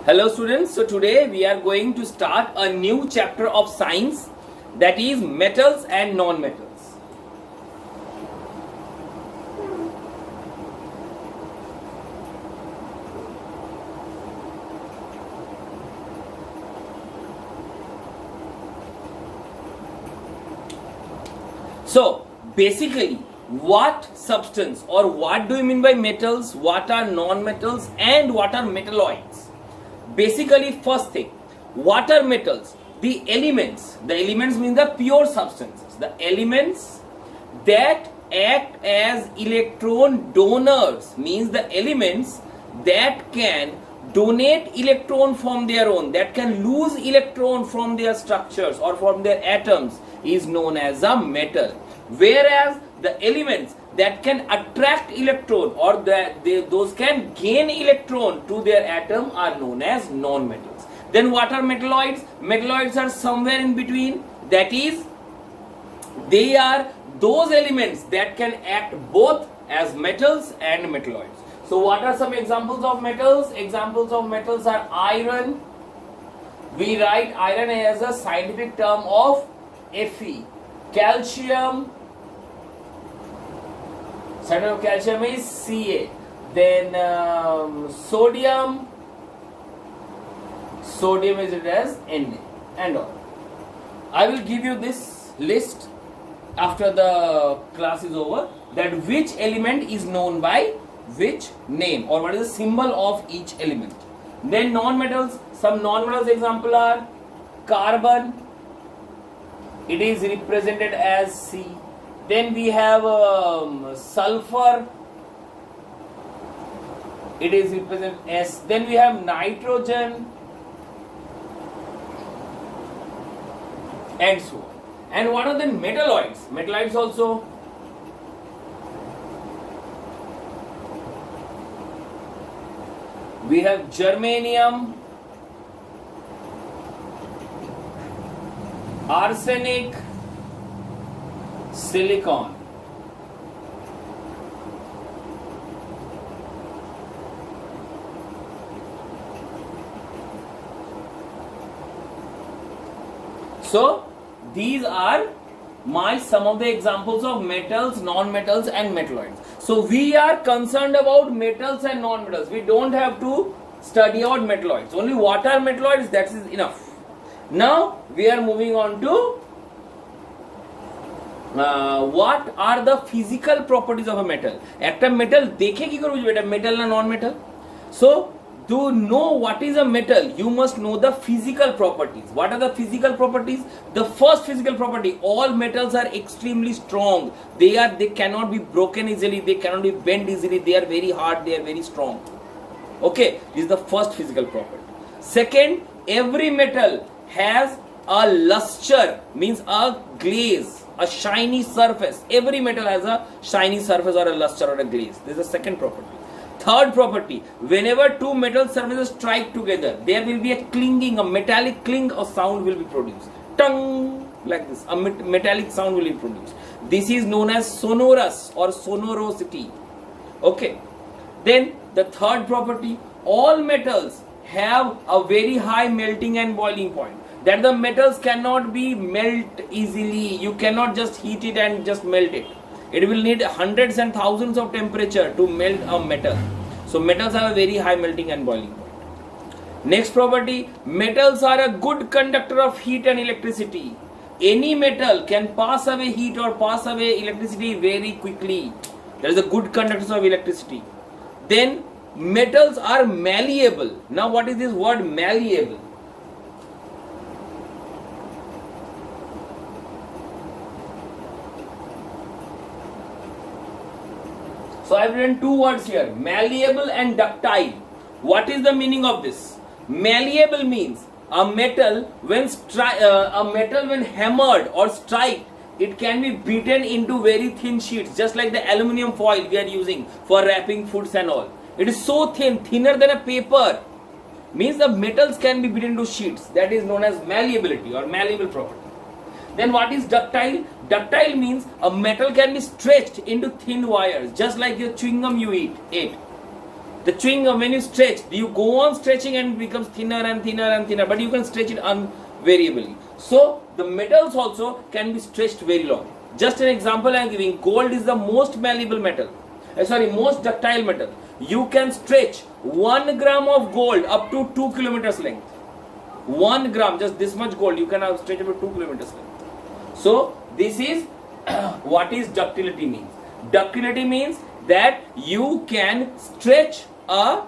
Hello students, so today we are going to start a new chapter of science, that is metals and non-metals. So basically, what substance or what do you mean by metals, what are non-metals and what are metalloids? Basically, first thing, what are metals? The elements mean the pure substances, the elements that act as electron donors, means the elements that can donate electron from their own, that can lose electron from their structures or from their atoms, is known as a metal. Whereas the elements that can attract electron or those can gain electron to their atom are known as non-metals. Then what are metalloids? Metalloids are somewhere in between, that is, they are those elements that can act both as metals and metalloids. So what are some examples of metals? Examples of metals are iron. We write iron as a scientific term of Fe. Calcium, side of calcium is Ca. Then sodium is written as Na and all. I will give you this list after the class is over, that which element is known by which name or what is the symbol of each element. Then non-metals, some non-metals example are carbon, it is represented as C. Then we have sulfur, it is represented as S. Then we have nitrogen and so on. And what are the metalloids? Metalloids also, we have germanium, arsenic, silicon. So these are some of the examples of metals, non-metals and metalloids. So we are concerned about metals and non-metals. We don't have to study out metalloids. Only what are metalloids, that is enough. Now we are moving on to what are the physical properties of a metal. একটা metal দেখে কি করে বুঝবে এটা metal না non-metal? So to know what is a metal, you must know the physical properties. What are the physical properties? The first physical property, all metals are extremely strong. They cannot be broken easily, they cannot be bent easily, they are very hard, they are very strong. Okay, this is the first physical property. Second, every metal has a luster, means a glaze, a shiny surface. Every metal has a shiny surface or a luster or a glaze. This is the second property. Third property, whenever two metal surfaces strike together, there will be a clinging, a metallic cling or sound will be produced. Tung, like this, a metallic sound will be produced. This is known as sonorous or sonorosity. Okay. Then the third property, all metals have a very high melting and boiling point. That the metals cannot be melt easily. You cannot just heat it and just melt it. It will need hundreds and thousands of temperature to melt a metal. So metals have a very high melting and boiling point. Next property, metals are a good conductor of heat and electricity. Any metal can pass away heat or pass away electricity very quickly. There is a good conductor of electricity. Then metals are malleable. Now what is this word malleable? So I have written two words here, malleable and ductile. What is the meaning of this? Malleable means a metal when hammered or striked, it can be beaten into very thin sheets, just like the aluminium foil we are using for wrapping foods and all. It is so thin, thinner than a paper. Means the metals can be beaten into sheets. That is known as malleability or malleable property. Then what is ductile? Ductile means a metal can be stretched into thin wires, just like your chewing gum you ate. The chewing gum, when you stretch, you go on stretching and it becomes thinner and thinner and thinner, but you can stretch it unvariably. So the metals also can be stretched very long. Just an example I am giving, gold is the most malleable metal, most ductile metal. You can stretch 1 gram of gold up to 2 kilometers length. 1 gram, just this much gold, you can stretch up to 2 kilometers length. So this is what is ductility means. Ductility means that you can stretch a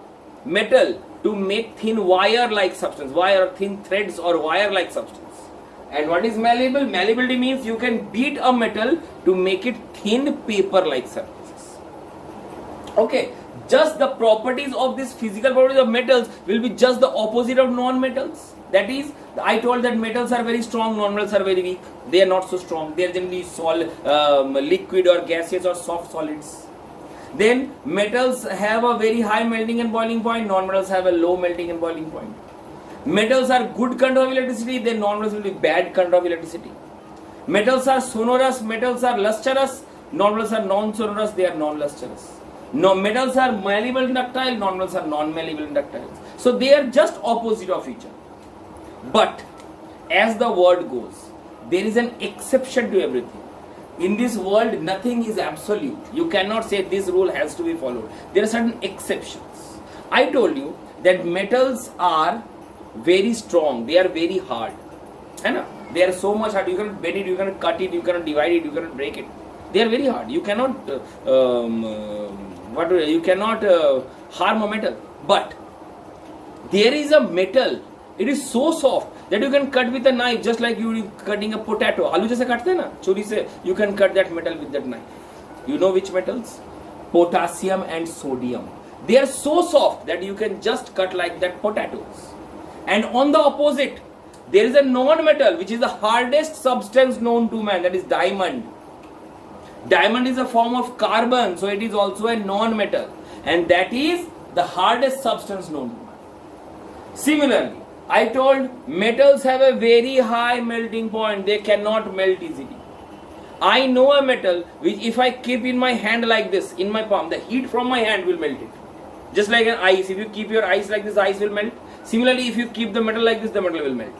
metal to make thin wire-like substance, wire, thin threads or wire-like substance. And what is malleable? Malleability means you can beat a metal to make it thin paper-like surfaces. Okay, just the properties of this physical properties of metals will be just the opposite of non-metals. That is, I told that metals are very strong, non-metals are very weak. They are not so strong. They are generally liquid or gaseous or soft solids. Then metals have a very high melting and boiling point, non-metals have a low melting and boiling point. Metals are good conductor of electricity, then non-metals will be bad conductor of electricity. Metals are sonorous, metals are lustrous, non-metals are non-sonorous, they are non-lustrous. No, metals are malleable and ductile, non-metals are non-malleable and ductile. So they are just opposite of each other. But as the word goes, there is an exception to everything. In this world, nothing is absolute. You cannot say this rule has to be followed. There are certain exceptions. I told you that metals are very strong. They are very hard. They are so much hard. You cannot bend it, you cannot cut it, you cannot divide it, you cannot break it. They are very hard. You cannot harm a metal. But there is a metal. It is so soft that you can cut with a knife, just like you cutting a potato. Aloo jaise katte hain na, churi se you can cut that metal with that knife. You know which metals? Potassium and sodium. They are so soft that you can just cut like that potatoes. And on the opposite, there is a non-metal which is the hardest substance known to man, that is diamond. Diamond is a form of carbon, so it is also a non-metal, and that is the hardest substance known to man. Similarly, I told metals have a very high melting point. They cannot melt easily. I know a metal which if I keep in my hand like this, in my palm, the heat from my hand will melt it. Just like an ice. If you keep your ice like this, the ice will melt. Similarly, if you keep the metal like this, the metal will melt.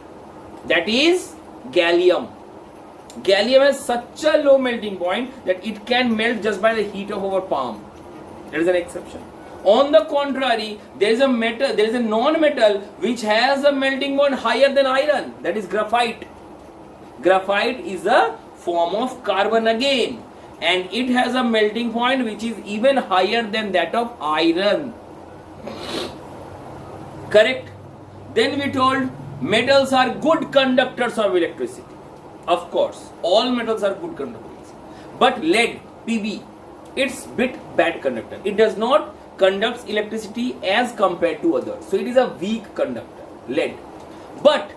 That is gallium. Gallium has such a low melting point that it can melt just by the heat of our palm. That is an exception. On the contrary, there is a non-metal which has a melting point higher than iron. That is graphite. Graphite is a form of carbon again, and it has a melting point which is even higher than that of iron. Correct? Then we told metals are good conductors of electricity. Of course, all metals are good conductors. But lead, Pb, it's bit bad conductor. It does not conducts electricity as compared to others. So it is a weak conductor, lead. But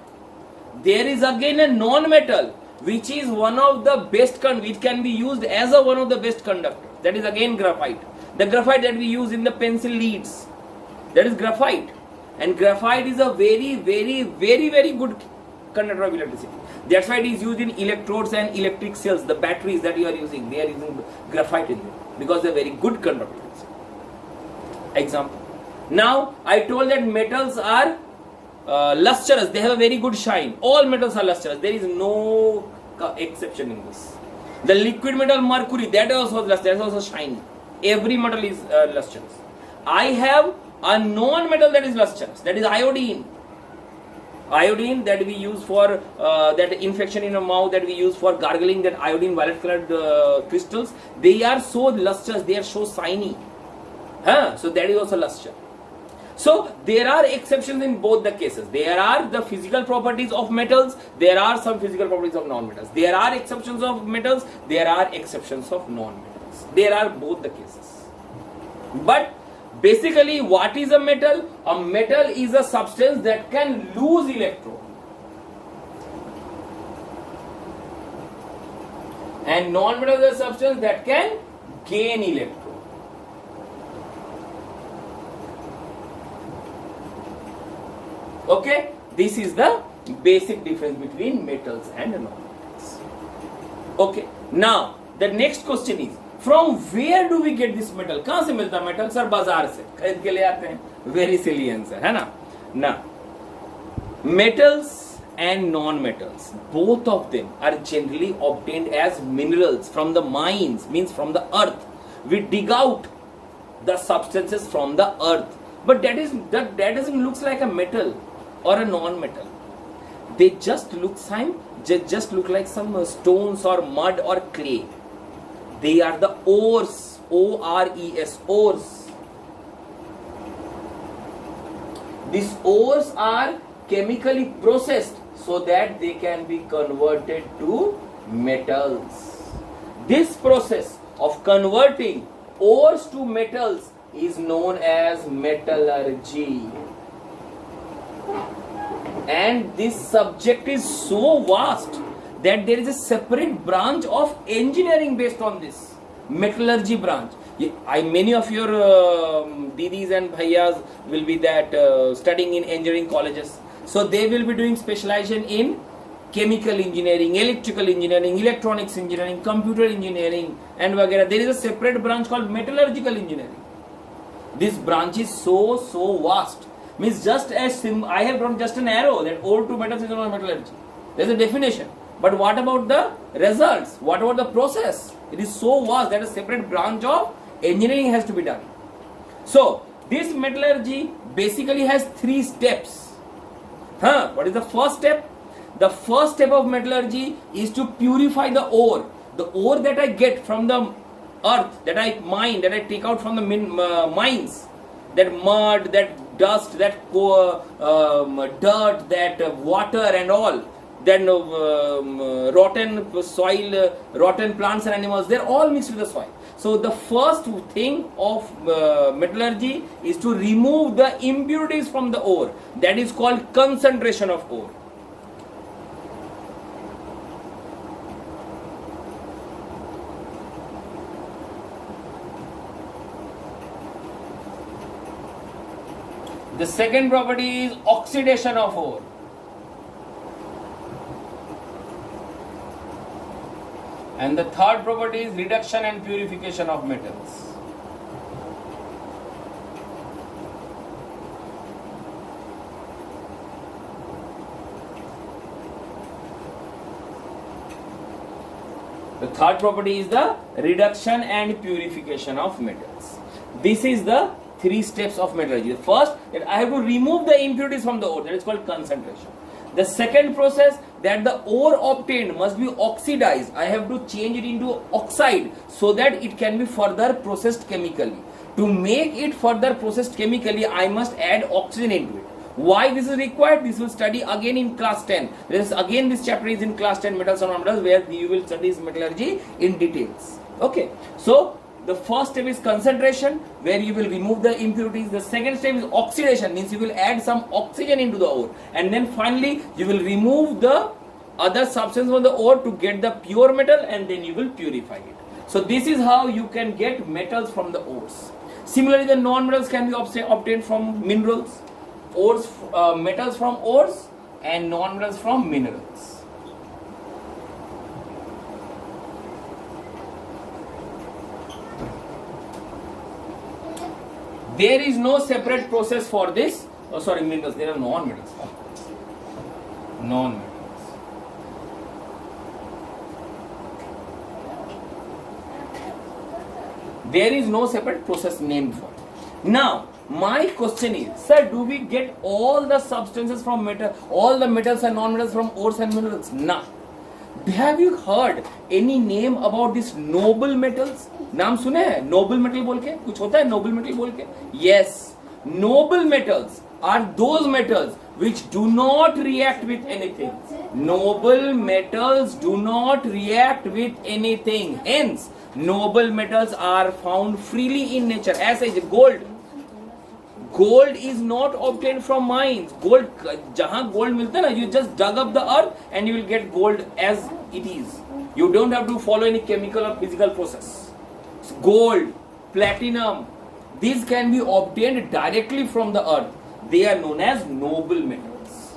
there is again a non-metal which is one of the best, which can be used as one of the best conductors. That is again graphite. The graphite that we use in the pencil leads, that is graphite. And graphite is a very, very, very, very good conductor of electricity. That's why it is used in electrodes and electric cells. The batteries that you are using, they are using graphite in them because they are very good conductors. Example. Now I told that metals are lustrous. They have a very good shine. All metals are lustrous. There is no exception in this. The liquid metal mercury, that is also lustrous. That is also shiny. Every metal is lustrous. I have a non-metal that is lustrous. That is iodine. Iodine that we use for that infection in the mouth, that we use for gargling, that iodine violet colored crystals, they are so lustrous, they are so shiny. So that is also luster. So there are exceptions in both the cases. There are the physical properties of metals, there are some physical properties of non-metals. There are exceptions of metals, there are exceptions of non-metals. There are both the cases. But basically, what is a metal? A metal is a substance that can lose electron. And non-metal is a substance that can gain electron. Okay, this is the basic difference between metals and non-metals. Okay, now the next question is, from where do we get this metal? कहां से मिलता है metal? Sir बाजार से खरीद के ले आते हैं. वेरी सिली आंसर है ना. ना, metals and non-metals, both of them are generally obtained as minerals from the mines, means from the earth. We dig out the substances from the earth, but that doesn't looks like a metal or a non-metal. They just look like some stones or mud or clay. They are the ores, O-R-E-S, ores. These ores are chemically processed so that they can be converted to metals. This process of converting ores to metals is known as metallurgy. And this subject is so vast that there is a separate branch of engineering based on this metallurgy branch. Many of your didis and bhaiyas will be studying in engineering colleges. So they will be doing specialization in chemical engineering, electrical engineering, electronics engineering, computer engineering, and वगैरह. There is a separate branch called metallurgical engineering. This branch is so vast. Means just as I have drawn just an arrow that ore to metals is known as metallurgy. There is a definition. But what about the results? What about the process? It is so vast that a separate branch of engineering has to be done. So this metallurgy basically has 3 steps. What is the first step? The first step of metallurgy is to purify the ore. The ore that I get from the earth, that I mine, that I take out from the mines, that mud, that dust, that dirt, that water and all, then rotten soil, rotten plants and animals, they're all mixed with the soil. So the first thing of metallurgy is to remove the impurities from the ore. That is called concentration of ore. The second property is oxidation of ore. And the third property is reduction and purification of metals. The third property is the reduction and purification of metals. This is the 3 steps of metallurgy. The first, that I have to remove the impurities from the ore. That is called concentration. The second process, that the ore obtained must be oxidized. I have to change it into oxide so that it can be further processed chemically. To make it further processed chemically, I must add oxygen into it. Why this is required? This will study again in class 10. This chapter is in class 10, metals and non-metals, where you will study metallurgy in details. Okay. So the first step is concentration, where you will remove the impurities. The second step is oxidation, means you will add some oxygen into the ore. And then finally, you will remove the other substance from the ore to get the pure metal, and then you will purify it. So this is how you can get metals from the ores. Similarly, the non-metals can be obtained from minerals, metals from ores, and non-metals from minerals. There is no separate process for this. Minerals. There are non-metals. Non-metals. There is no separate process named for it. Now, my question is, sir, do we get all the substances from all the metals and non-metals from ores and minerals? No. Have you heard any name about this noble metals? नाम सुने हैं noble metal बोल के? कुछ होता है noble metal बोल के? Yes, noble metals are those metals which do not react with anything. Noble metals do not react with anything. Hence, noble metals are found freely in nature. As is gold. Gold is not obtained from mines. Gold, जहाँ gold मिलता है ना, you just dug up the earth and you will get gold as it is. You don't have to follow any chemical or physical process. Gold, platinum, these can be obtained directly from the earth. They are known as noble metals.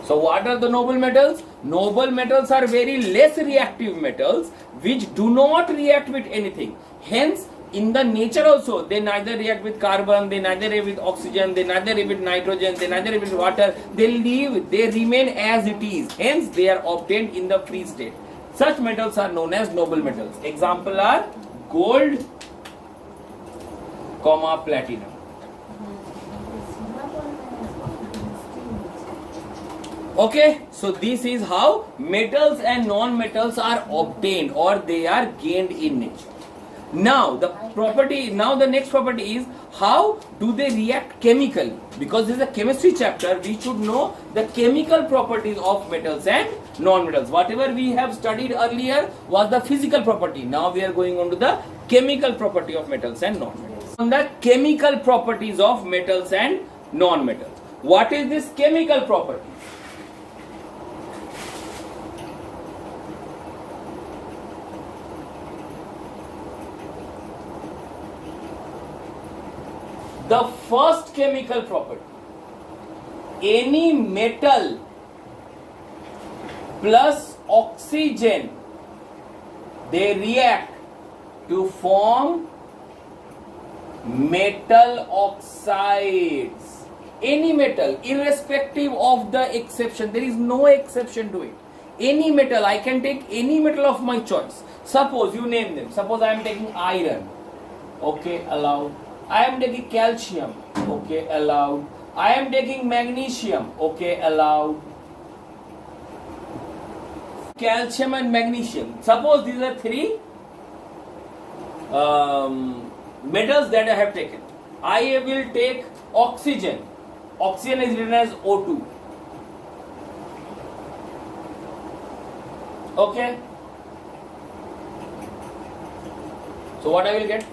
So what are the noble metals? Noble metals are very less reactive metals which do not react with anything. Hence, in the nature also, they neither react with carbon, they neither react with oxygen, they neither react with nitrogen, they neither react with water. They remain as it is. Hence, they are obtained in the free state. Such metals are known as noble metals. Example are gold, platinum. Okay, so this is how metals and non-metals are obtained or they are gained in nature. Now the next property is how do they react chemically? Because this is a chemistry chapter, we should know the chemical properties of metals and non-metals. Whatever we have studied earlier was the physical property. Now we are going on to the chemical property of metals and non-metals. On the chemical properties of metals and non-metals. What is this chemical property? The first chemical property, any metal plus oxygen, they react to form metal oxides. Any metal, irrespective of the exception, there is no exception to it. Any metal, I can take any metal of my choice. Suppose you name them. Suppose I am taking iron. Okay, allowed. I am taking calcium, okay, allowed. I am taking magnesium, okay, allowed. Calcium and magnesium. Suppose these are three metals that I have taken. I will take oxygen. Oxygen is written as O2. Okay. So what I will get?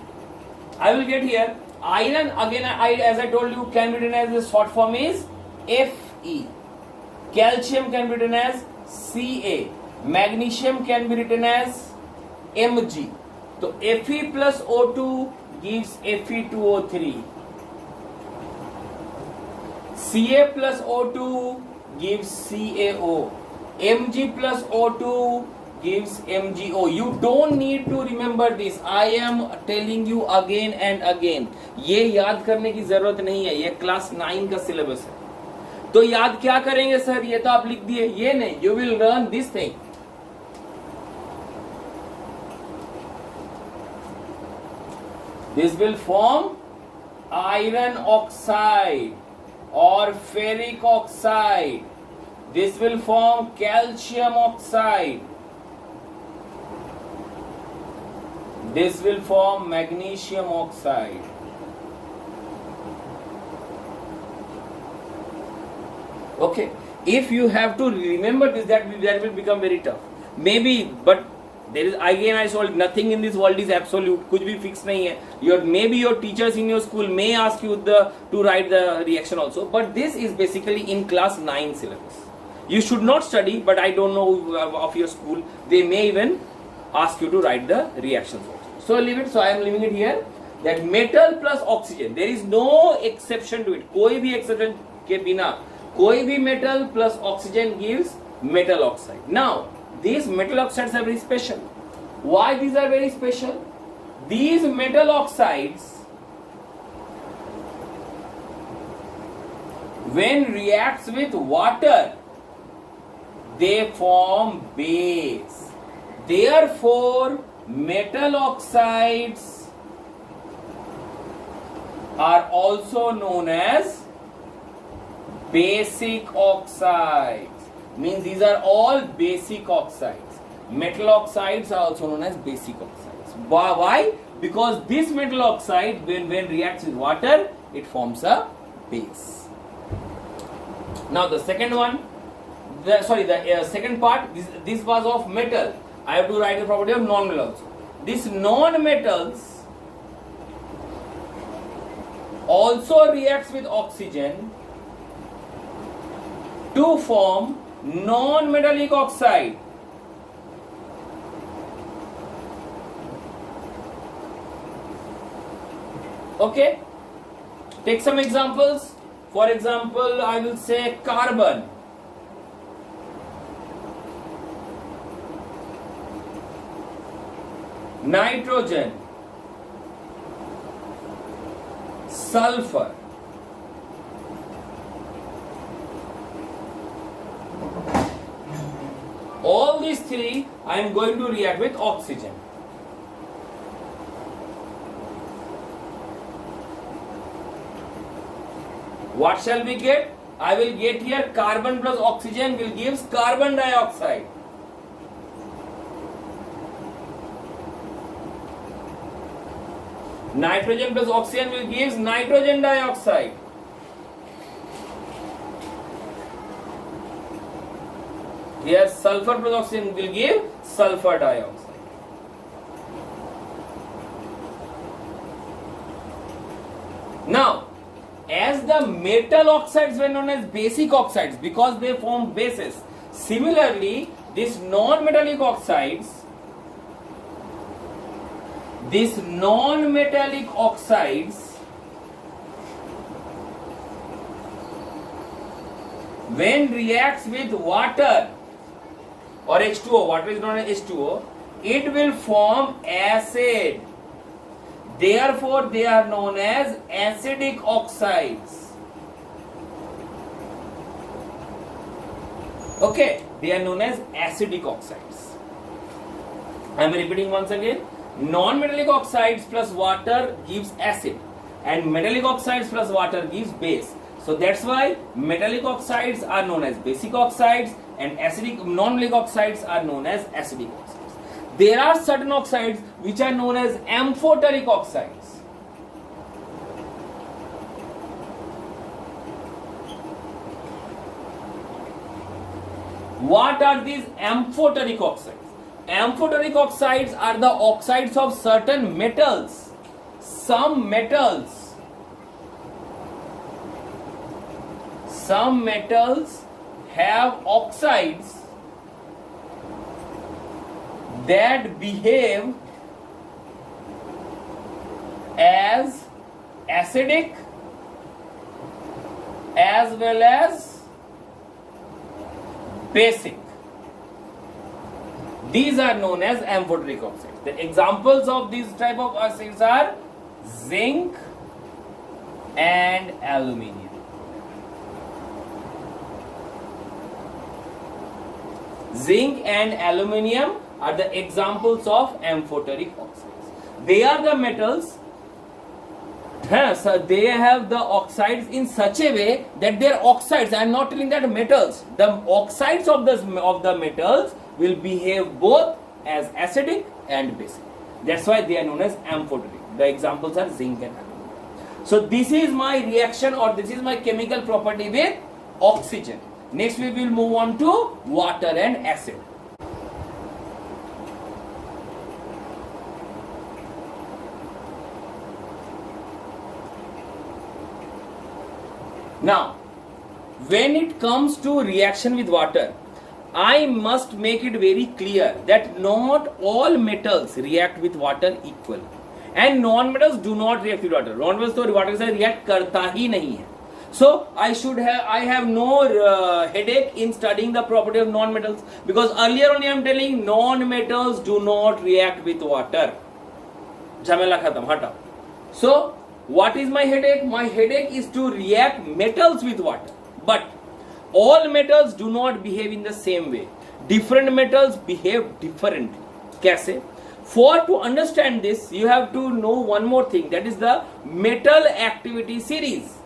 I will get here iron, again as I told you, can be written as the short form is Fe. Calcium can be written as Ca. Magnesium can be written as Mg. So Fe plus O2 gives Fe2O3. Ca plus O2 gives CaO. Mg plus O2 gives MgO. You don't need to remember this. I am telling you again and again. ये याद करने की जरूरत नहीं है, ये class 9 का syllabus है. तो याद क्या करेंगे सर? ये तो आप लिख दिए, ये नहीं. You will learn this thing. This will form iron oxide or ferric oxide. This will form calcium oxide. This will form magnesium oxide. Okay, if you have to remember this, that will become very tough. Maybe, but there is, again I told, nothing in this world is absolute. कुछ भी fix नहीं है. Maybe your teachers in your school may ask you to write the reaction also, but this is basically in class 9 syllabus. You should not study, but I don't know of your school. They may even ask you to write the reactions also. So leave it. So I am leaving it here. That metal plus oxygen, there is no exception to it. कोई भी exception के बिना, कोई भी metal plus oxygen gives metal oxide. Now these metal oxides are very special. Why these are very special? These metal oxides, when reacts with water, they form base. Therefore, metal oxides are also known as basic oxides. Means these are all basic oxides. Metal oxides are also known as basic oxides. Why? Because this metal oxide, when reacts with water, it forms a base. Now the second one, the second part, this was of metal. I have to write the property of non-metal also. These non-metals also reacts with oxygen to form non-metallic oxide. Okay, take some examples. For example, I will say carbon. nitrogen, sulfur, all these three I am going to react with oxygen. What shall we get? I will get here carbon plus oxygen will gives carbon dioxide. Nitrogen plus oxygen will gives nitrogen dioxide. Here sulfur plus oxygen will give sulfur dioxide. Now, as the metal oxides were known as basic oxides because they form bases, similarly these non-metallic oxides, when reacts with water or H2O, water is known as H2O, it will form acid. Therefore, they are known as acidic oxides. Okay, they are known as acidic oxides. I am repeating once again. Non-metallic oxides plus water gives acid, and metallic oxides plus water gives base. So that's why metallic oxides are known as basic oxides, and acidic non-metallic oxides are known as acidic oxides. There are certain oxides which are known as amphoteric oxides. What are these amphoteric oxides? Amphoteric oxides are the oxides of certain metals. Some metals have oxides that behave as acidic as well as basic. These are known as amphoteric oxides. The examples of these type of acids are zinc and aluminium. Zinc and aluminium are the examples of amphoteric oxides. They are the metals. So they have the oxides in such a way that they are oxides. I am not telling that metals. The oxides of the metals will behave both as acidic and basic. That's why they are known as amphoteric. The examples are zinc and aluminium. So this is my reaction, or this is my chemical property with oxygen. Next we will move on to water and acid. Now, when it comes to reaction with water, I must make it very clear that not all metals react with water equally, and non-metals do not react with water. Non-metals तो water के साथ react करता ही नहीं है. So I have no headache in studying the property of non-metals, because earlier only I am telling non-metals do not react with water. झमेला खत्म, हटाओ. So what is my headache? My headache is to react metals with water. But all metals do not behave in the same way. Different metals behave differently. कैसे? For to understand this, you have to know one more thing, that is the metal activity series.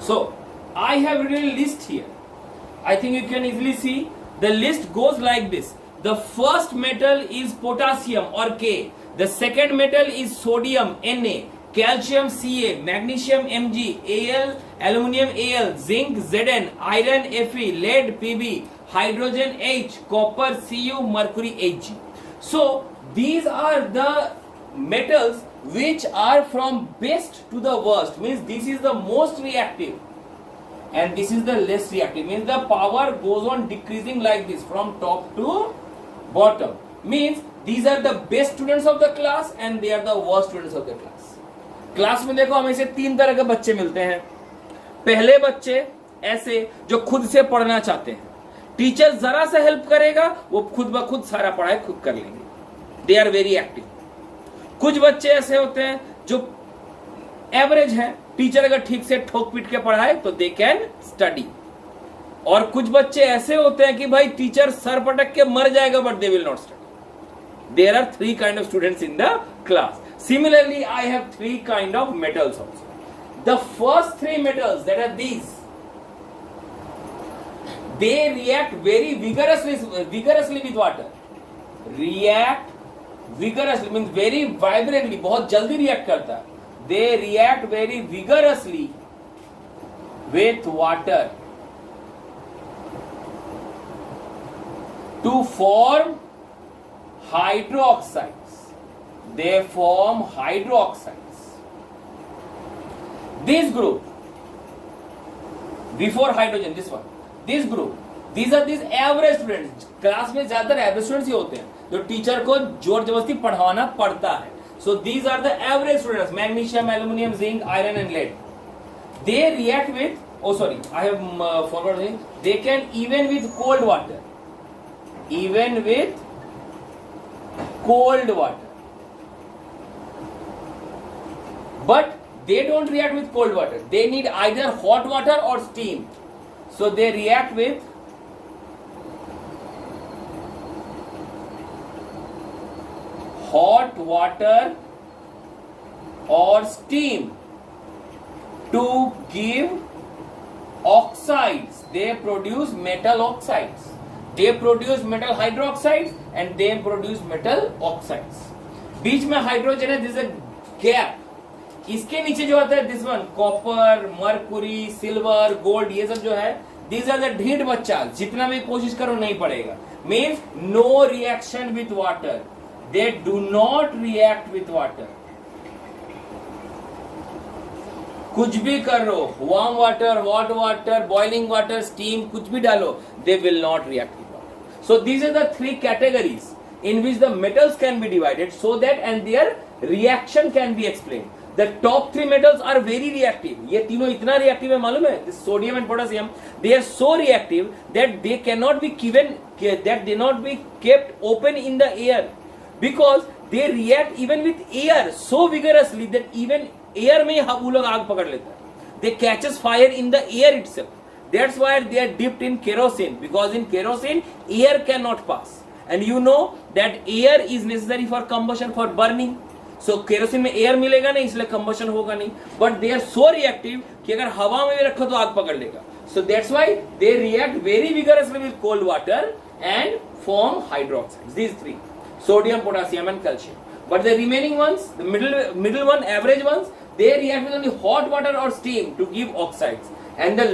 So I have written a list here. I think you can easily see. The list goes like this. The first metal is potassium or K. The second metal is sodium Na, calcium Ca, magnesium Mg, Al, aluminium Al, zinc Zn, iron Fe, lead Pb, hydrogen H, copper Cu, mercury Hg. So these are the metals which are from best to the worst. Means this is the most reactive and this is the less reactive. Means the power goes on decreasing like this from top to bottom. Means these are the best students of the class and they are the worst students of the class. Class में देखो हमें से तीन तरह के बच्चे मिलते हैं. पहले बच्चे ऐसे जो खुद से पढ़ना चाहते हैं, टीचर जरा सा हेल्प करेगा वो खुद ब खुद सारा पढ़ाई खुद कर लेंगे. They are very active. कुछ बच्चे ऐसे होते हैं जो एवरेज हैं, टीचर अगर ठीक से ठोक पीट के पढ़ाए तो दे कैन स्टडी. और कुछ बच्चे ऐसे होते हैं कि भाई टीचर सर पटक के मर जाएगा but they will not study. There are three kind of students in the class. Similarly, I have three kind of metals also. The first three metals, that are these, they react very vigorously with water. React vigorously means very vibrantly, बहुत जल्दी react करता है. They react very vigorously with water to form hydroxides. They form hydroxides. This group, before hydrogen, this one, this group, these are these average students. Class में ज्यादातर average students ही होते हैं जो teacher को जोर जबरदस्ती पढ़ाना पड़ता है. So these are the average students: magnesium, aluminium, zinc, iron, and lead. They react with. Oh, sorry, I have forgotten. They can even with cold water. Even with cold water, but they don't react with cold water. They need either hot water or steam. So they react with hot water or steam to give oxides. They produce metal oxides. They produce metal hydroxides and they produce metal oxides. बीच में hydrogen है, this gap. इसके नीचे जो आता है this one, copper, Mercury, silver, gold, ये सब जो है दिस आर द ढीठ बच्चा. जितना भी कोशिश करो नहीं पड़ेगा. Means no reaction with water. They do not react with water. कुछ भी कर लो, warm water, hot water, boiling water, steam, कुछ भी डालो, they will not react with water. So these are the three categories in which the metals can be divided so that and their reaction can be explained. The top three metals are very reactive. ये तीनों इतना reactive है मालूम है? This sodium and potassium, they are so reactive that they cannot be given, that they not be kept open in the air because they react even with air so vigorously that even air में वो लोग आग पकड़ लेता है. They catches fire in the air itself. That's why they are dipped in kerosene, because in kerosene air cannot pass, and you know that air is necessary for combustion, for burning. So kerosene में air मिलेगा नहीं, इसलिए combustion होगा नहीं. But they are so reactive कि अगर हवा में भी रखो तो आग पकड़ लेगा. So that's why they react very vigorously with cold water and form hydroxides. These three: sodium, potassium, and calcium. But the remaining ones, the middle one, average ones, they react with only hot water or steam to give oxides. And the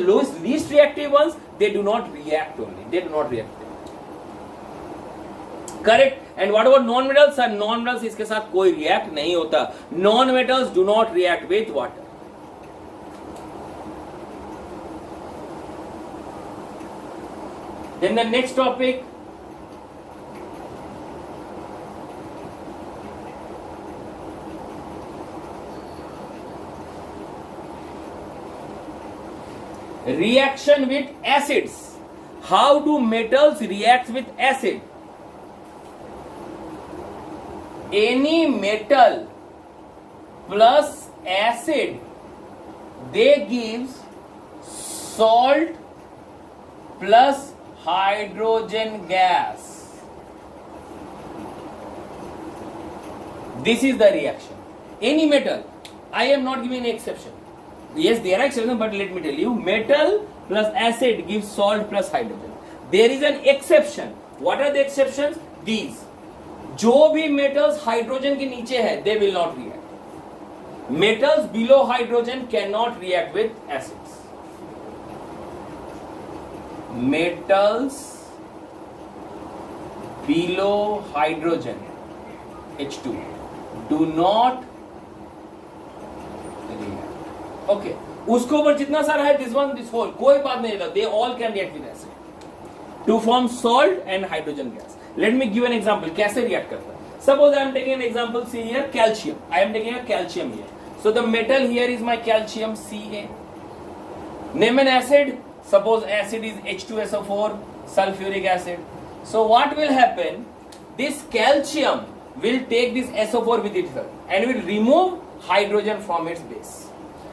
least reactive ones, they do not react only. They do not react. Correct. And what about non-metals? And non-metals इसके साथ कोई react नहीं होता. Non-metals do not react with water. Then the next topic, reaction with acids. How do metals react with acid? Any metal plus acid, they gives salt plus hydrogen gas. This is the reaction. Any metal, I am not giving any exception. Yes, there are exceptions, but let me tell you, metal plus acid gives salt plus hydrogen. There is an exception. What are the exceptions? These. जो भी metals hydrogen के नीचे है, they will not react. Metals below hydrogen cannot react with acids. Metals below hydrogen, H2, do not react. Okay. उसके ऊपर जितना सारा है, this one, this whole, कोई बात नहीं रहता. They all can react with acid to form salt and hydrogen gas. Let me give an example. कैसे react करता है? Suppose I am taking an example. See here, calcium. I am taking a calcium here. So the metal here is my calcium, Ca. Name an acid. Suppose acid is H2SO4, sulfuric acid. So what will happen? This calcium will take this SO4 with itself and will remove hydrogen from its base.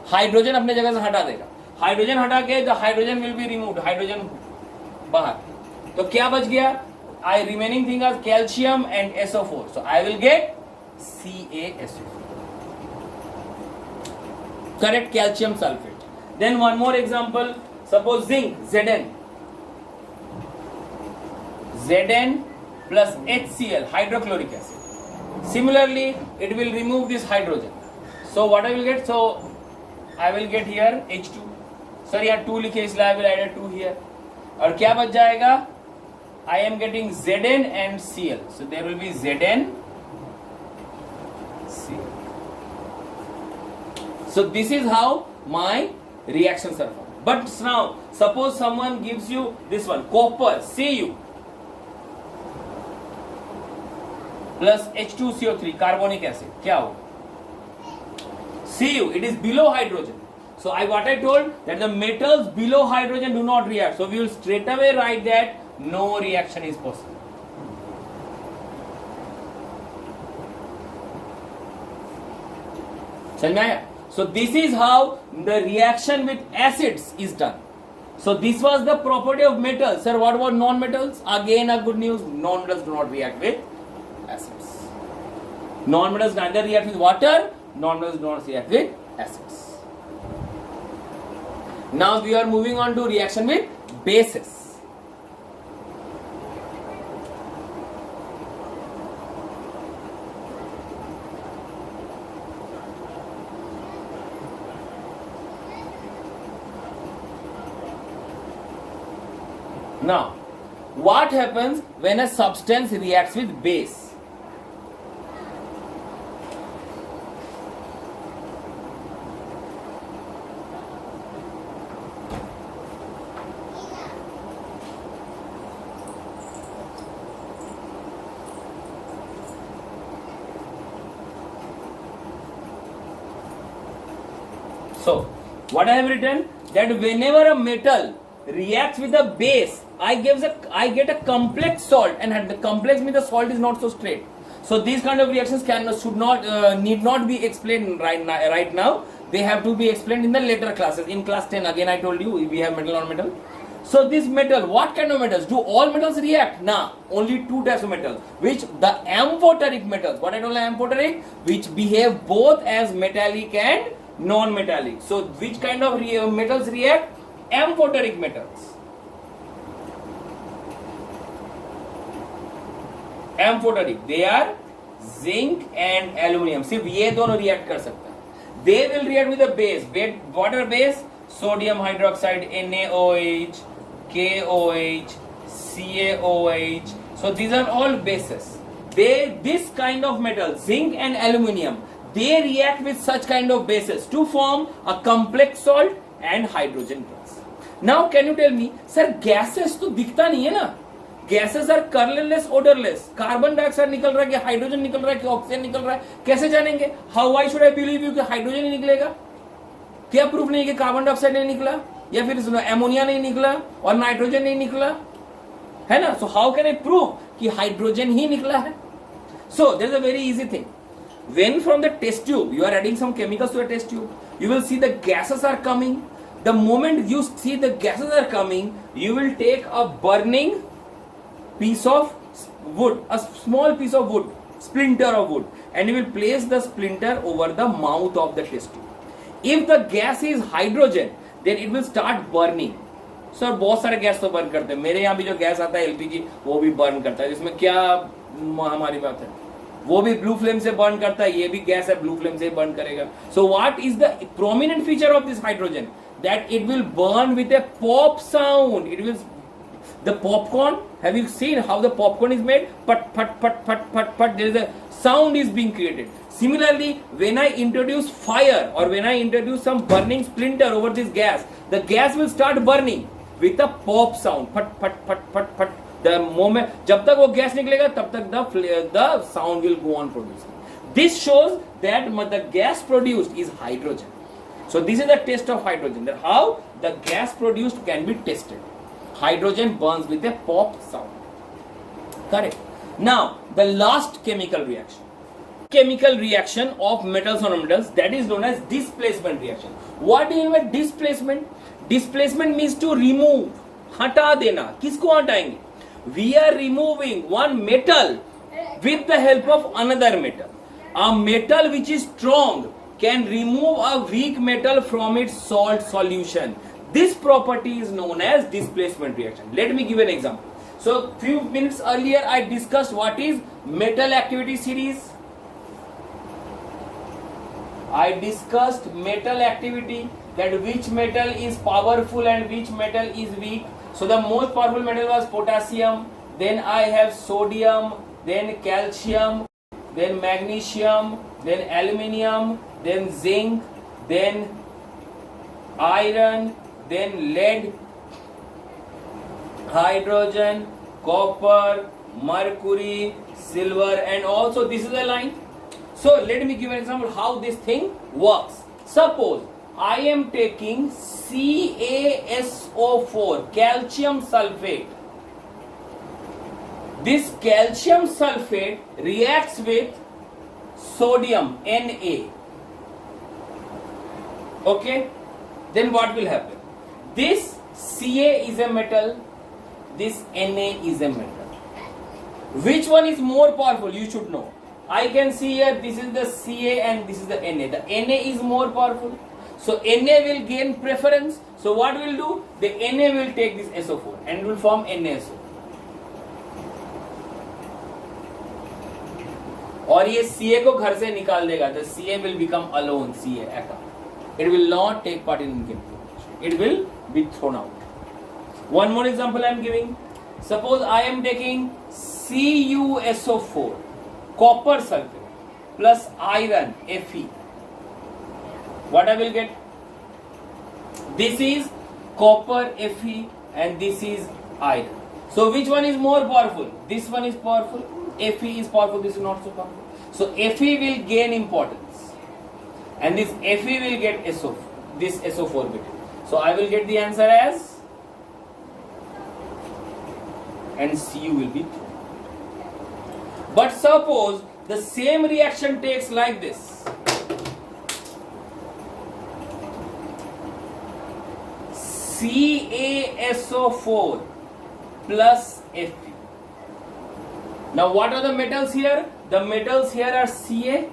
Hydrogen अपने जगह से हटा देगा. Hydrogen हटा के the hydrogen will be removed. Hydrogen बाहर. तो क्या बच गया? I remaining thing as calcium and SO4. So I will get CaSO4. Correct, calcium sulfate. Then one more example. Suppose zinc, Zn. Zn plus HCl, hydrochloric acid. Similarly, it will remove this hydrogen. So what I will get? So I will get here H2. Sorry, यहाँ 2 लिखे इसलिए I will add 2 here. और क्या बच जाएगा? I am getting Zn and Cl. So there will be Zn, Cl. So this is how my reactions are formed. But now, suppose someone gives you this one, copper, Cu plus H2CO3, carbonic acid. क्या होगा? Cu, it is below hydrogen. So what I told, that the metals below hydrogen do not react. So we will straight away write that no reaction is possible. समझ में आया? So this is how the reaction with acids is done. So this was the property of metals. Sir, what about non-metals? Again a good news, non-metals do not react with acids. Non-metals neither react with water, non-metals do not react with acids. Now we are moving on to reaction with bases. Now, what happens when a substance reacts with base? So, what I have written, that whenever a metal reacts with a base, I get a complex salt, and the complex means the salt is not so straight. So these kind of reactions need not be explained right now. They have to be explained in the later classes. In class 10, again I told you we have metal on metal. So this metal, what kind of metals? Do all metals react? Nah, only 2 types of metals. Which the amphoteric metals. What I told amphoteric, which behave both as metallic and non-metallic. So which kind of metals react? Amphoteric metals. Amphoteric, they are zinc and aluminium. सिर्फ ये दोनों react कर सकते हैं. They will react with a base. Water base, sodium hydroxide, NaOH, KOH, CaOH. So these are all bases. This kind of metal, zinc and aluminium, they react with such kind of bases to form a complex salt and hydrogen gas. Now can you tell me, sir, gases तो दिखता नहीं है ना? Gases are colorless, odorless. Carbon dioxide निकल रहा है कि hydrogen निकल रहा है कि ऑक्सीजन निकल रहा है, कैसे जानेंगे? How why should I believe you कि हाइड्रोजन ही निकलेगा? क्या प्रूफ नहीं कि कार्बन डाइऑक्साइड नहीं निकला, या फिर एमोनिया नहीं निकला और नाइट्रोजन नहीं निकला, है ना? So how can I prove कि हाइड्रोजन ही निकला है? So there is a very easy thing. When from the test tube you are adding some chemicals to a test tube, you will see the gases are coming. The moment you see the gases are coming, you will take a burning piece of wood, a small piece of wood, splinter of wood, and you will place the splinter over the mouth of the test tube. If the gas is hydrogen, then it will start burning. Sir बहुत सारे gas तो burn करते हैं, मेरे यहाँ भी जो gas आता है एलपीजी वो भी बर्न करता है, जिसमें क्या हमारी बात है, वो भी ब्लू फ्लेम से बर्न करता है, ये भी गैस है ब्लू फ्लेम से बर्न करेगा. So what is the prominent feature of this hydrogen, that it will burn with A pop sound. It will the popcorn, have you seen how the popcorn is made? Pat pat pat pat pat pat, there is a sound is being created. Similarly, when I introduce fire or when I introduce some burning splinter over this gas, the gas will start burning with a pop sound. Pat pat pat pat pat. The moment जब तक वो gas निकलेगा तब तक the sound will go on producing. This shows that the gas produced is hydrogen. So this is the test of hydrogen, that how the gas produced can be tested. Hydrogen burns with a pop sound. Correct. Now the last chemical reaction of metals or nonmetals, that is known as displacement reaction. What do you mean by displacement? Displacement means to remove, हटा देना. किसको हटाएंगे? We are removing one metal with the help of another metal. A metal which is strong can remove a weak metal from its salt solution. This property is known as displacement reaction. Let me give an example. So few minutes earlier I discussed what is metal activity series. I discussed metal activity, that which metal is powerful and which metal is weak. So the most powerful metal was potassium, then I have sodium, then calcium, then magnesium, then aluminium, then zinc, then iron, then lead, hydrogen, copper, mercury, silver, and also this is a line. So let me give an example how this thing works. Suppose I am taking CaSO4, calcium sulfate. This calcium sulfate reacts with sodium, Na. Okay? Then what will happen? This Ca is a metal, this Na is a metal. Which one is more powerful? You should know. I can see here this is the Ca and this is the Na. The Na is more powerful. So Na will gain preference. So what will do? The Na will take this SO4 and will form NaSO. और ये Ca को घर से निकाल देगा. The Ca will become alone, Ca atom. It will not take part in chemical reaction. It will be thrown out. One more example I am giving. Suppose I am taking CuSO4, copper sulfate plus iron, Fe. What I will get? This is copper, Fe, and this is iron. So which one is more powerful? This one is powerful. Fe is powerful. This is not so powerful. So Fe will gain importance, and this Fe will get SO4. This SO4 bit. So I will get the answer as, and Cu will be 3. But suppose the same reaction takes like this. CaSO4 plus Fe. Now what are the metals here? The metals here are Ca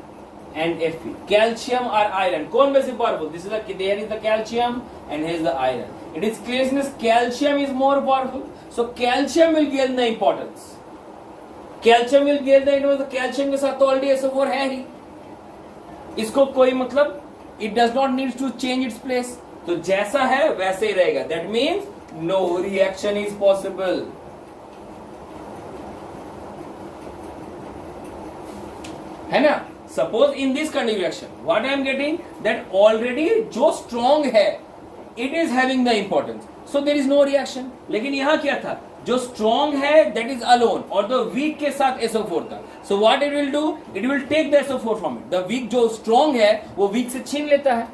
and Fe. Calcium or iron. कौन में से powerful? This is the, there is the calcium and here is the iron. It is clear that calcium is more powerful. So calcium will gain the importance. Calcium will gain the importance. Calcium के साथ तो already SO4 है ही. इसको कोई मतलब, it does not need to change its place. तो जैसा है वैसे ही रहेगा. That means no reaction is possible. है ना? Suppose in this kind of reaction, what I am getting, that already जो strong है, it is having the importance. So there is no reaction. लेकिन यहाँ क्या था? जो strong है, that is alone, और the weak के साथ SO4 था. So what it will do? It will take the SO4 from it. The weak जो strong है, वो weak से छीन लेता है.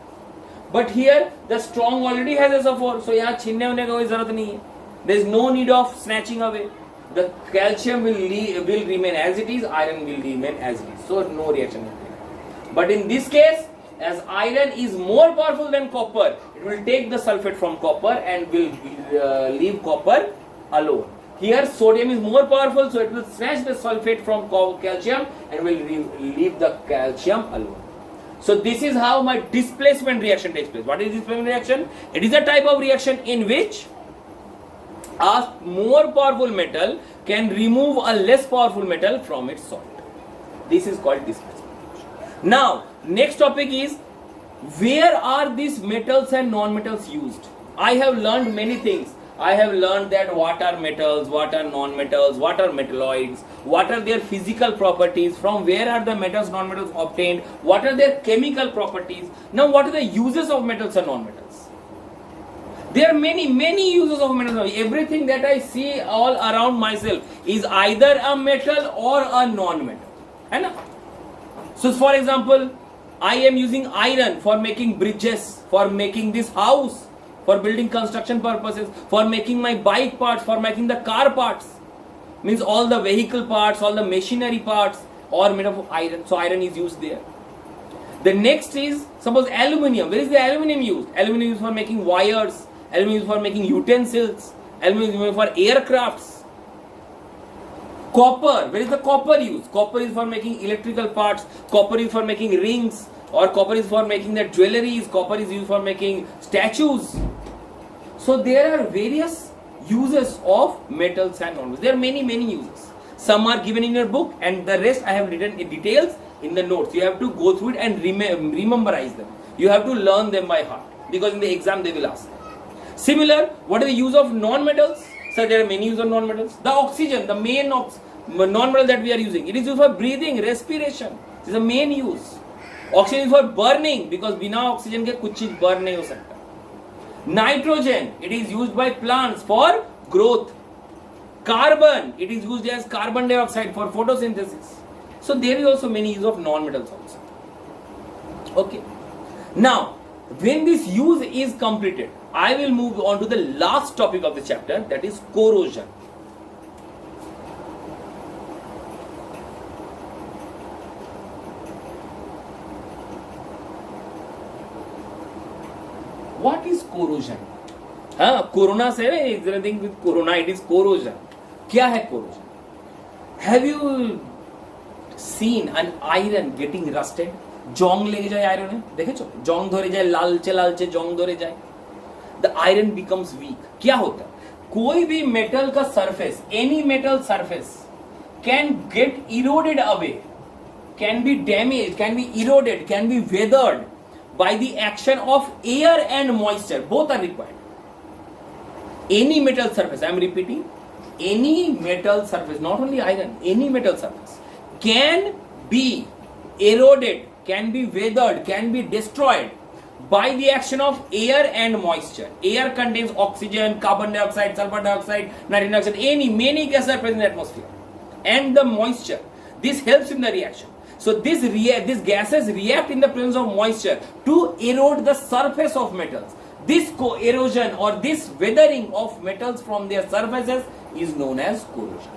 But here the strong already has SO4, so यहाँ छीनने होने का कोई जरूरत नहीं है. There is no need of snatching away. The calcium will remain as it is, iron will remain as it is. So no reaction will be. But in this case, as iron is more powerful than copper, it will take the sulfate from copper and will leave copper alone. Here sodium is more powerful, so it will snatch the sulfate from calcium and will leave the calcium alone. So this is how my displacement reaction takes place. What is displacement reaction? It is a type of reaction in which a more powerful metal can remove a less powerful metal from its salt. This is called displacement reaction. Now, next topic is, where are these metals and non-metals used? I have learned many things. I have learned that what are metals, what are non-metals, what are metalloids, what are their physical properties, from where are the metals, non-metals obtained, what are their chemical properties. Now, what are the uses of metals and non-metals? There are many uses of metals. Everything that I see all around myself is either a metal or a non-metal. Hai na? So, for example, I am using iron for making bridges, for making this house, for building construction purposes, for making my bike parts, for making the car parts. Means all the vehicle parts, all the machinery parts are made of iron. So iron is used there. The next is, suppose aluminium. Where is the aluminium used? Aluminium is for making wires, aluminium is for making utensils, aluminium is for aircrafts. Copper, where is the copper used? Copper is for making electrical parts, copper is for making rings, or copper is for making the jewelries, copper is used for making statues. So there are various uses of metals and non-metals. There are many uses. Some are given in your book and the rest I have written in details in the notes. You have to go through it and rememberize them. You have to learn them by heart because in the exam they will ask. Similar, what is the use of non-metals? So there are many uses of non-metals. The oxygen, the main non-metal that we are using, it is used for breathing, respiration. This is the main use. Oxygen is for burning because बिना oxygen के कुछ चीज burn नहीं हो सकता. Nitrogen, it is used by plants for growth. Carbon, it is used as carbon dioxide for photosynthesis. So there is also many use of non-metals also. Okay. Now, when this use is completed, I will move on to the last topic of the chapter, that is corrosion. What is corrosion? Corona से is anything with corona, it is corrosion. क्या है corrosion? Have you seen an iron getting rusted? जंग लेके जाए iron है, देखेছো? जंग धरे जाए, लालचे जंग धरे जाए. The iron becomes weak. क्या होता है? कोई भी metal का surface, any metal surface can get eroded away, can be damaged, can be eroded, can be weathered by the action of air and moisture. Both are required. Any metal surface, I am repeating, any metal surface, not only iron, any metal surface can be eroded, can be weathered, can be destroyed by the action of air and moisture. Air contains oxygen, carbon dioxide, sulfur dioxide, nitrogen dioxide, many gases are present in the atmosphere. And the moisture, this helps in the reaction. So these gases react in the presence of moisture to erode the surface of metals. This erosion or this weathering of metals from their surfaces is known as corrosion.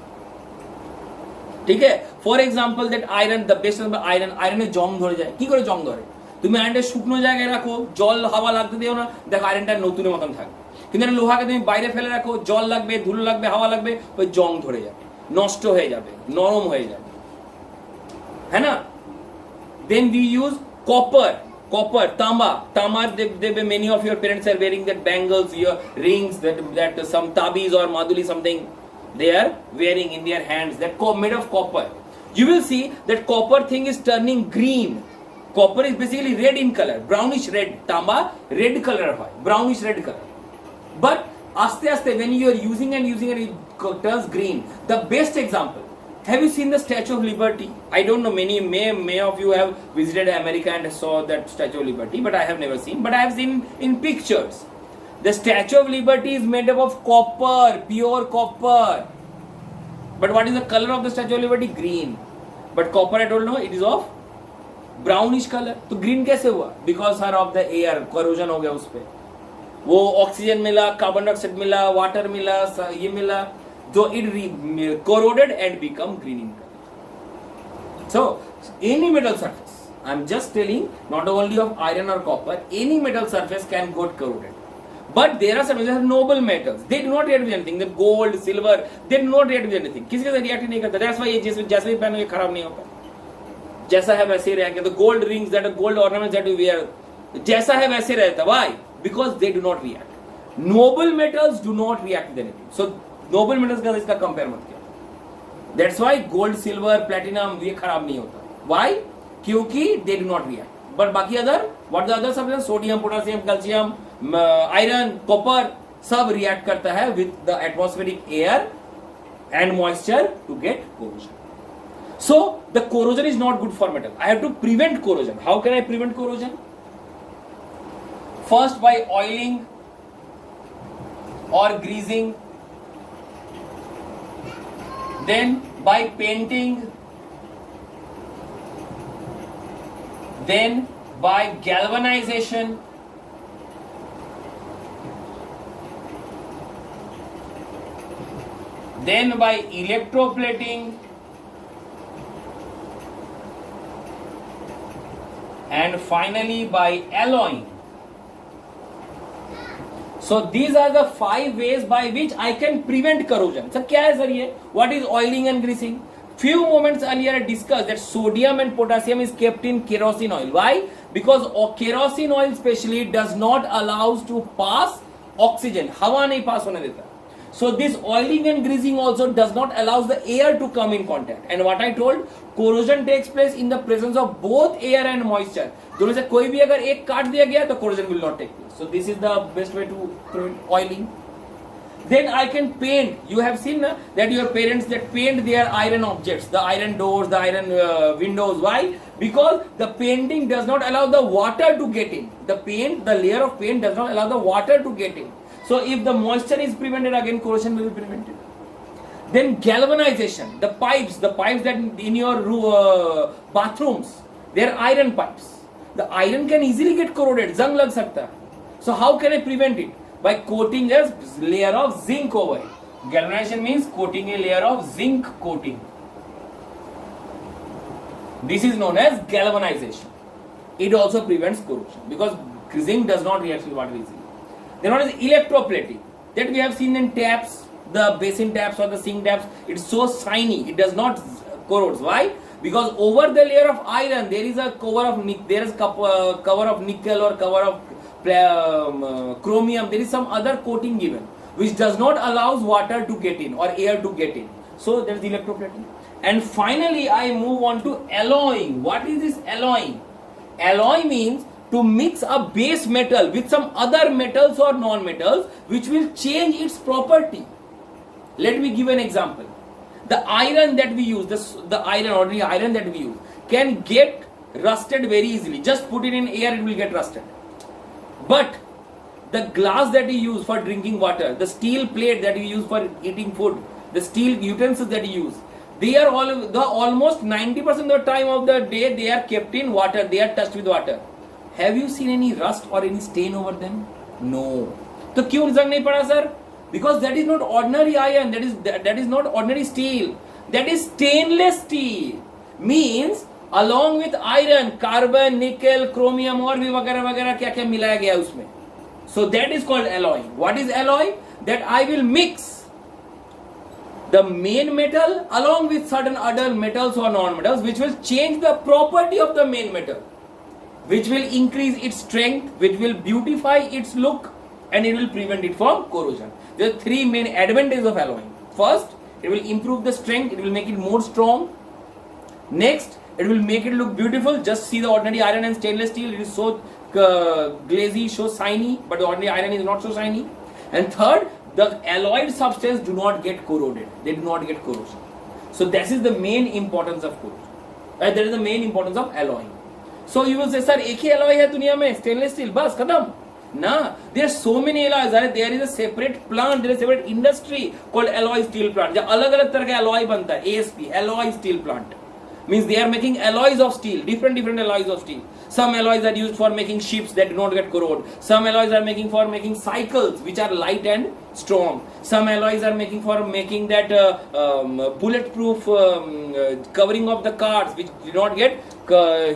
ठीक है? For example, that iron, the best example, iron এ জং ধরে যায়. কি করে জং ধরে? তুমি আয়রনটা শুকনো জায়গায় রাখো, জল হাওয়া লাগতে দিও না, দেখো আয়রনটা নতুনের মতন থাকবে। কিন্তু একটা লোহাকে তুমি বাইরে ফেলে রাখো, জল লাগবে, ধুলো লাগবে, হাওয়া লাগবে, ওই জং ধরে যাবে, নষ্ট হয়ে যাবে, নরম হয়ে যাবে, है ना? Then we use copper, तांबा, many of your parents are wearing that bangles, your rings, that some tabis or maduli something they are wearing in their hands, that made of copper. You will see that copper thing is turning green. Copper is basically red in color, brownish red. Tamba red color hai, brownish red color. But aste when you are using and it turns green. The best example, have you seen the Statue of Liberty? I don't know, may of you have visited America and saw that Statue of Liberty, but I have never seen, but I have seen in pictures. The Statue of Liberty is made up of copper, pure copper. But what is the color of the Statue of Liberty? Green. But copper, I don't know, it is of brownish colour. तो green कैसे हुआ? Because sir of the air, corrosion हो गया उस पे, वो oxygen मिला, carbon dioxide मिला, वाटर मिला, ये मिला, जो it corroded and become green in colour. So any metal surface, I am just telling, not only of iron or copper, any metal surface can get corroded. But there are some noble metals, they do not react with anything. The gold, silver, they do not react with anything. किसी के साथ react नहीं करता. That's why ये जैसे भी पहनो ये खराब नहीं होता. जैसा है वैसे ही रहेगा. The gold rings, that gold ornaments that we wear, जैसा है वैसे रहता. Why? Because they do not react. Noble metals do not react with anything. So noble metals का इसका कंपेयर मत किया. That's why gold, silver, platinum ये खराब नहीं होता. Why? क्योंकि they do not react. But बाकी other, what the other substances, sodium, potassium, calcium, iron, copper, सब react करता है with the atmospheric air and moisture to get corrosion. So the corrosion is not good for metal. I have to prevent corrosion. How can I prevent corrosion? First, by oiling or greasing, then by painting, then by galvanization, then by electroplating, and finally by alloying. So these are the 5 ways by which I can prevent corrosion. Sir, क्या है sir ये? What is oiling and greasing? Few moments earlier I discussed that sodium and potassium is kept in kerosene oil. Why? Because kerosene oil especially does not allows to pass oxygen. हवा नहीं pass होने देता. So this oiling and greasing also does not allows the air to come in contact. And what I told, corrosion takes place in the presence of both air and moisture. दोनों से कोई भी अगर एक काट दिया गया तो corrosion will not take place. So this is the best way to prevent oiling. Then I can paint. You have seen that your parents that paint their iron objects, the iron doors, the iron windows. Why? Because the painting does not allow the water to get in. The layer of paint does not allow the water to get in. So if the moisture is prevented, again corrosion will be prevented. Then galvanization, the pipes that in your bathrooms, they are iron pipes. The iron can easily get corroded, zang lag sakta. So how can I prevent it? By coating a layer of zinc over it. Galvanization means coating a layer of zinc coating. This is known as galvanization. It also prevents corrosion because zinc does not react with water easily. Then what is electroplating? That we have seen in taps, the basin taps or the sink taps. It's so shiny, it does not corrode. Why? Because over the layer of iron there is a cover of cover of nickel or cover of chromium. There is some other coating given which does not allows water to get in or air to get in. So there is electroplating. And finally I move on to alloying. What is this alloying? Alloy means to mix a base metal with some other metals or non-metals which will change its property. Let me give an example. The iron that we use, ordinary iron that we use, can get rusted very easily. Just put it in air, it will get rusted. But the glass that you use for drinking water, the steel plate that you use for eating food, the steel utensils that you use, they are almost 90% of the time of the day they are kept in water, they are touched with water. Have you seen any rust or any stain over them? No. तो क्यों जंग नहीं पड़ा sir? Because that is not ordinary iron, that is not ordinary steel, that is stainless steel. Means along with iron, carbon, nickel, chromium और भी वगैरह वगैरह क्या क्या मिलाया गया उसमें. So that is called alloying. What is alloy? That I will mix the main metal along with certain other metals or non-metals which will change the property of the main metal, which will increase its strength, which will beautify its look, and it will prevent it from corrosion. There are 3 main advantages of alloying. First, it will improve the strength, it will make it more strong. Next, it will make it look beautiful. Just see the ordinary iron and stainless steel, it is so glazy, so shiny, but the ordinary iron is not so shiny. And third, the alloyed substance do not get corroded, they do not get corrosion. So this is the main importance of corrosion. That is the main importance of alloying. So you will say, sir, एक ही alloy है दुनिया में, stainless steel, बस खत्म. Nah, there are so many alloys. There is a separate plant, there is a separate industry called alloy steel plant. जहाँ अलग अलग तरह का alloy बनता है, ASP, alloy steel plant. Means they are making alloys of steel, different alloys of steel. Some alloys are used for making ships that do not get corrode. Some alloys are making for making cycles which are light and strong. Some alloys are making for making that bulletproof covering of the cars which do not get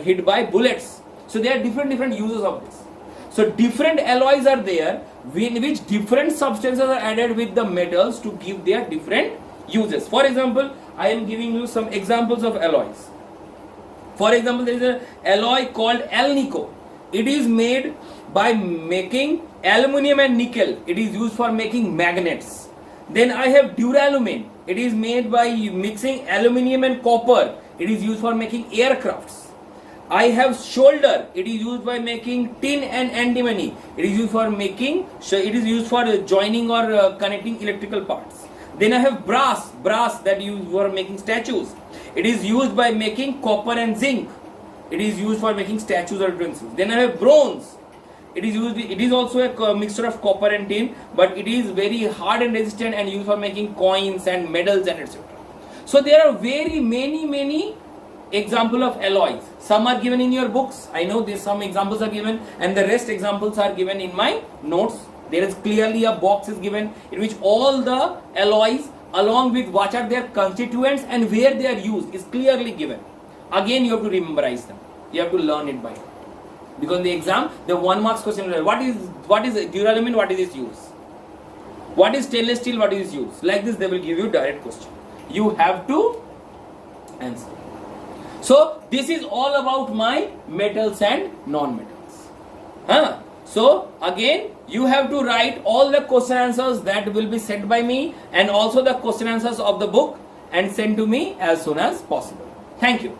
hit by bullets. So there are different uses of this. So different alloys are there in which different substances are added with the metals to give their different uses. For example, I am giving you some examples of alloys. For example, there is an alloy called Alnico. It is made by making aluminium and nickel. It is used for making magnets. Then I have Duralumin. It is made by mixing aluminium and copper. It is used for making aircrafts. I have Shoulder. It is used by making tin and antimony. It is used for making. It is used for joining or connecting electrical parts. Then I have Brass. Brass that used for making statues. It is used by making copper and zinc. It is used for making statues or utensils. Then I have Bronze. It is also a mixture of copper and tin, but it is very hard and resistant and used for making coins and medals and etc. So there are very many example of alloys. Some are given in your books. I know there's some examples are given, and the rest examples are given in my notes. There is clearly a box is given in which all the alloys along with what are their constituents and where they are used is clearly given. Again, you have to memorize them. You have to learn it by heart. Because in the exam, the 1 marks question, what is duralumin, what is its use? What is stainless steel, what is its use? Like this, they will give you direct question. You have to answer. So, this is all about my metals and non-metals. So, again, you have to write all the question answers that will be sent by me and also the question answers of the book and send to me as soon as possible. Thank you.